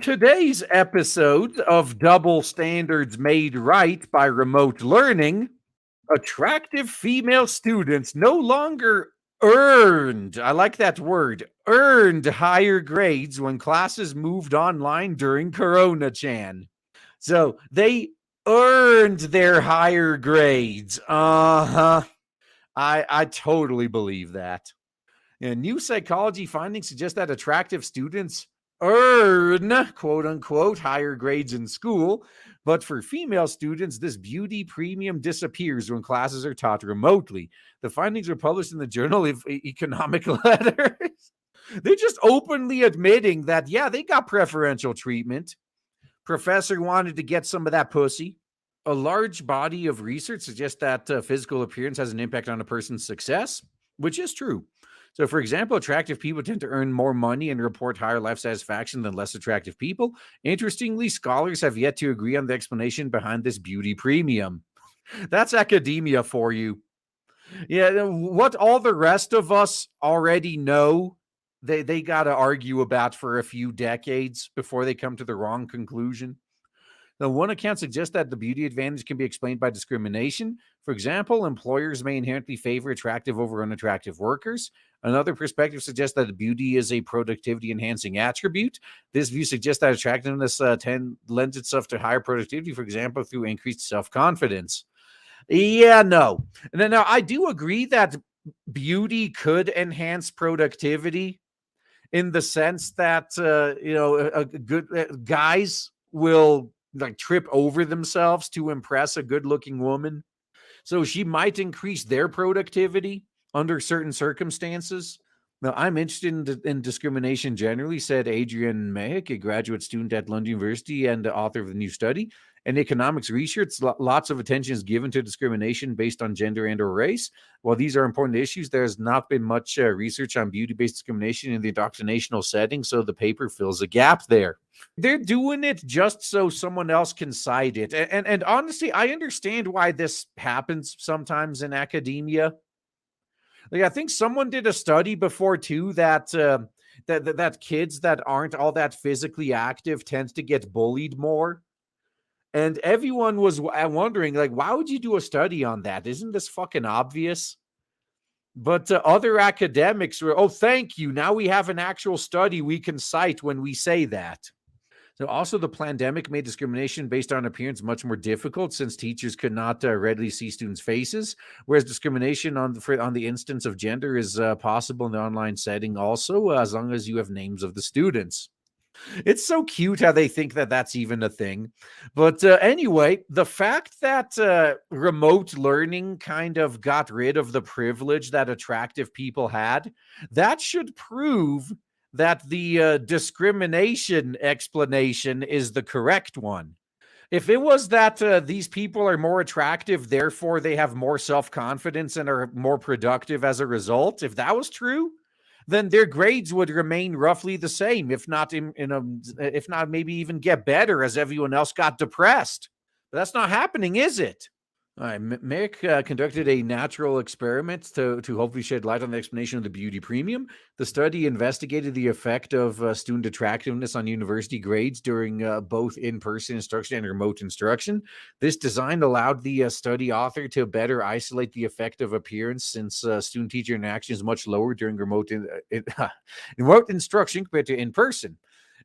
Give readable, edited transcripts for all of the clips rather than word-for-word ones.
today's episode of Double Standards Made Right by Remote Learning, attractive female students no longer earned, I like that word, earned higher grades when classes moved online during Corona-chan. So they earned their higher grades. Uh-huh. I totally believe that. And new psychology findings suggest that attractive students earn, quote unquote, higher grades in school. But for female students, this beauty premium disappears when classes are taught remotely. The findings were published in the Journal of Economic Letters. They're just openly admitting that, yeah, they got preferential treatment. Professor wanted to get some of that pussy. A large body of research suggests that physical appearance has an impact on a person's success, which is true. So, for example, attractive people tend to earn more money and report higher life satisfaction than less attractive people. Interestingly, scholars have yet to agree on the explanation behind this beauty premium. That's academia for you. Yeah, what all the rest of us already know, they got to argue about for a few decades before they come to the wrong conclusion. Now, one account suggests that the beauty advantage can be explained by discrimination. For example, employers may inherently favor attractive over unattractive workers. Another perspective suggests that beauty is a productivity-enhancing attribute. This view suggests that attractiveness lends itself to higher productivity, for example, through increased self-confidence. Yeah, no. Now, I do agree that beauty could enhance productivity in the sense that, good guys will like trip over themselves to impress a good-looking woman. So she might increase their productivity under certain circumstances. Now, I'm interested in discrimination generally, said Adrian Mahik, a graduate student at London University and the author of the new study. In economics research, lots of attention is given to discrimination based on gender and or race. While these are important issues, there has not been much research on beauty-based discrimination in the indoctrinational setting, so the paper fills a gap there. They're doing it just so someone else can cite it. And honestly, I understand why this happens sometimes in academia. Like, I think someone did a study before too that that kids that aren't all that physically active tend to get bullied more. And everyone was wondering, like, why would you do a study on that? Isn't this fucking obvious? But other academics were, oh, thank you. Now we have an actual study we can cite when we say that. So also, the pandemic made discrimination based on appearance much more difficult since teachers could not readily see students' faces, whereas discrimination on the instance of gender is possible in the online setting also, as long as you have names of the students. It's so cute how they think that that's even a thing. But anyway, the fact that remote learning kind of got rid of the privilege that attractive people had, that should prove that the discrimination explanation is the correct one. If it was that these people are more attractive, therefore they have more self-confidence and are more productive as a result, if that was true, then their grades would remain roughly the same, if not if not maybe even get better as everyone else got depressed. But that's not happening, is it? All right, Mick conducted a natural experiment to hopefully shed light on the explanation of the beauty premium. The study investigated the effect of student attractiveness on university grades during both in-person instruction and remote instruction. This design allowed the study author to better isolate the effect of appearance, since student-teacher interaction is much lower during remote instruction compared to in-person.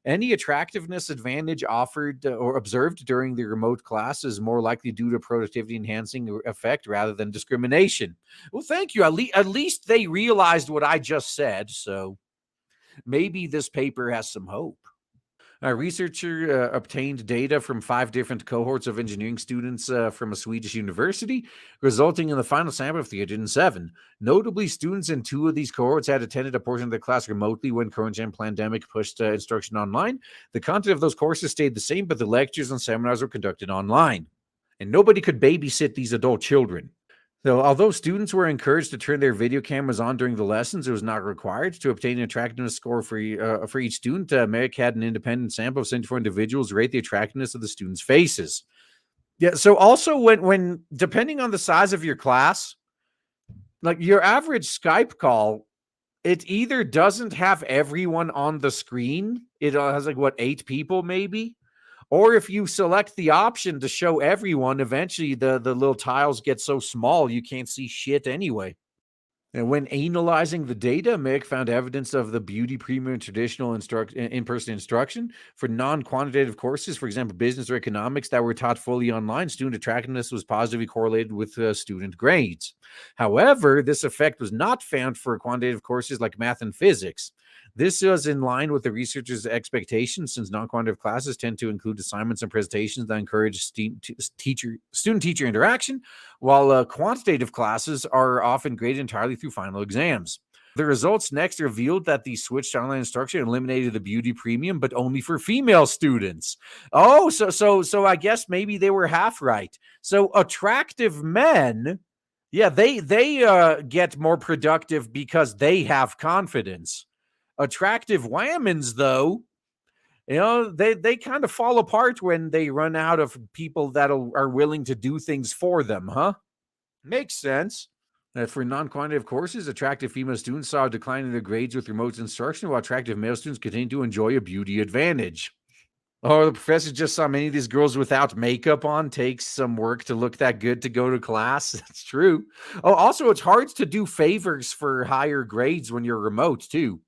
Any attractiveness advantage offered or observed during the remote class is more likely due to productivity enhancing effect rather than discrimination. Well, thank you. At least they realized what I just said, so maybe this paper has some hope. A researcher obtained data from 5 different cohorts of engineering students from a Swedish university, resulting in the final sample of 307. Notably, students in 2 of these cohorts had attended a portion of their class remotely when Corona pandemic pushed instruction online. The content of those courses stayed the same, but the lectures and seminars were conducted online. And nobody could babysit these adult children. So, although students were encouraged to turn their video cameras on during the lessons, it was not required. To obtain an attractiveness score for each student, Merrick had an independent sample of 74 individuals rate the attractiveness of the students' faces. Yeah, so also when depending on the size of your class, like your average Skype call It either doesn't have everyone on the screen, it has like, what, 8 people maybe? Or if you select the option to show everyone, eventually the little tiles get so small you can't see shit anyway. And when analyzing the data, Mick found evidence of the beauty premium in traditional in-person instruction for non-quantitative courses, for example, business or economics that were taught fully online. Student attractiveness was positively correlated with student grades. However, this effect was not found for quantitative courses like math and physics. This was in line with the researchers' expectations, since non-quantitative classes tend to include assignments and presentations that encourage student-teacher interaction, while quantitative classes are often graded entirely through final exams. The results next revealed that the switch to online instruction eliminated the beauty premium, but only for female students. Oh, so I guess maybe they were half right. So attractive men, yeah, they get more productive because they have confidence. Attractive whammons, though, they kind of fall apart when they run out of people that are willing to do things for them, huh? Makes sense. For non-quantitative courses, attractive female students saw a decline in their grades with remote instruction, while attractive male students continued to enjoy a beauty advantage. Oh, the professor just saw many of these girls without makeup on. Takes some work to look that good to go to class. That's true. Oh, also, it's hard to do favors for higher grades when you're remote, too.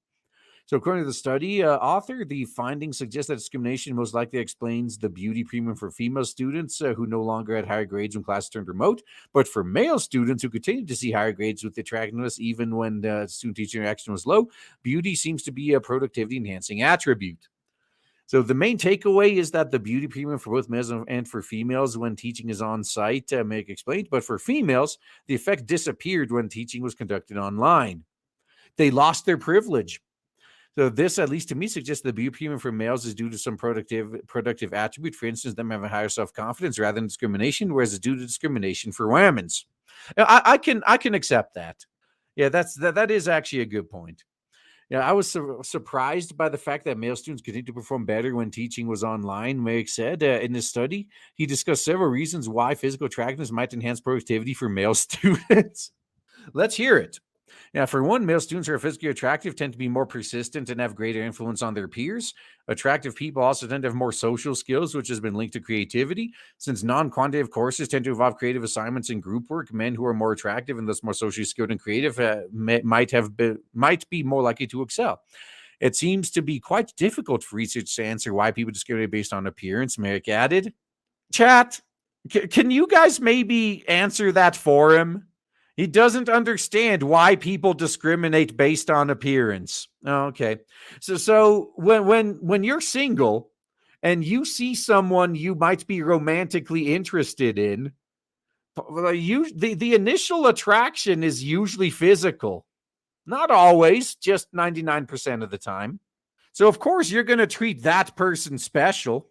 So, according to the study author, the findings suggest that discrimination most likely explains the beauty premium for female students who no longer had higher grades when classes turned remote. But for male students who continued to see higher grades with attractiveness, even when student-teacher interaction was low, beauty seems to be a productivity-enhancing attribute. So the main takeaway is that the beauty premium for both males and for females when teaching is on site, Meg explained, but for females, the effect disappeared when teaching was conducted online. They lost their privilege. So this, at least to me, suggests the beauty premium for males is due to some productive attribute. For instance, them having higher self-confidence rather than discrimination, whereas it's due to discrimination for women's. I can accept that. Yeah, that is actually a good point. Yeah, I was surprised by the fact that male students continued to perform better when teaching was online. Meg said in his study, he discussed several reasons why physical attractiveness might enhance productivity for male students. Let's hear it. Yeah, for one, male students who are physically attractive tend to be more persistent and have greater influence on their peers. Attractive people also tend to have more social skills, which has been linked to creativity. Since non-quantitative courses tend to involve creative assignments and group work, men who are more attractive and thus more socially skilled and creative might be more likely to excel. It seems to be quite difficult for research to answer why people discriminate based on appearance, Merrick added. Chat, can you guys maybe answer that for him? He doesn't understand why people discriminate based on appearance. Oh, okay. So when you're single and you see someone you might be romantically interested in, the initial attraction is usually physical. Not always, just 99% of the time. So of course you're going to treat that person special.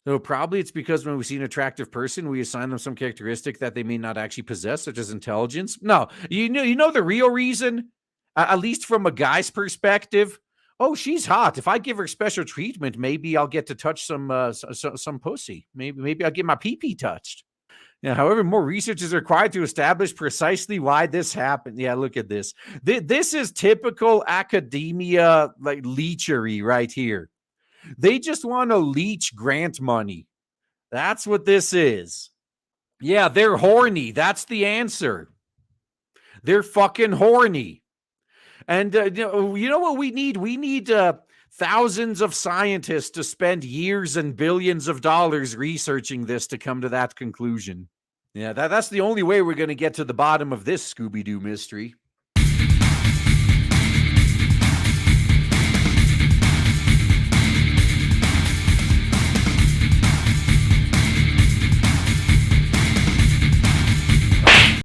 So probably it's because when we see an attractive person, we assign them some characteristic that they may not actually possess, such as intelligence. No, you know the real reason, at least from a guy's perspective. Oh, she's hot. If I give her special treatment, maybe I'll get to touch some pussy. Maybe I'll get my pee-pee touched. Yeah, however, more research is required to establish precisely why this happened. Yeah, look at this. This is typical academia, like leechery right here. They just want to leech grant money. That's what this is. Yeah, they're horny. That's the answer. They're fucking horny. And you know what we need? We need thousands of scientists to spend years and billions of dollars researching this to come to that conclusion. Yeah, that's the only way we're going to get to the bottom of this Scooby-Doo mystery.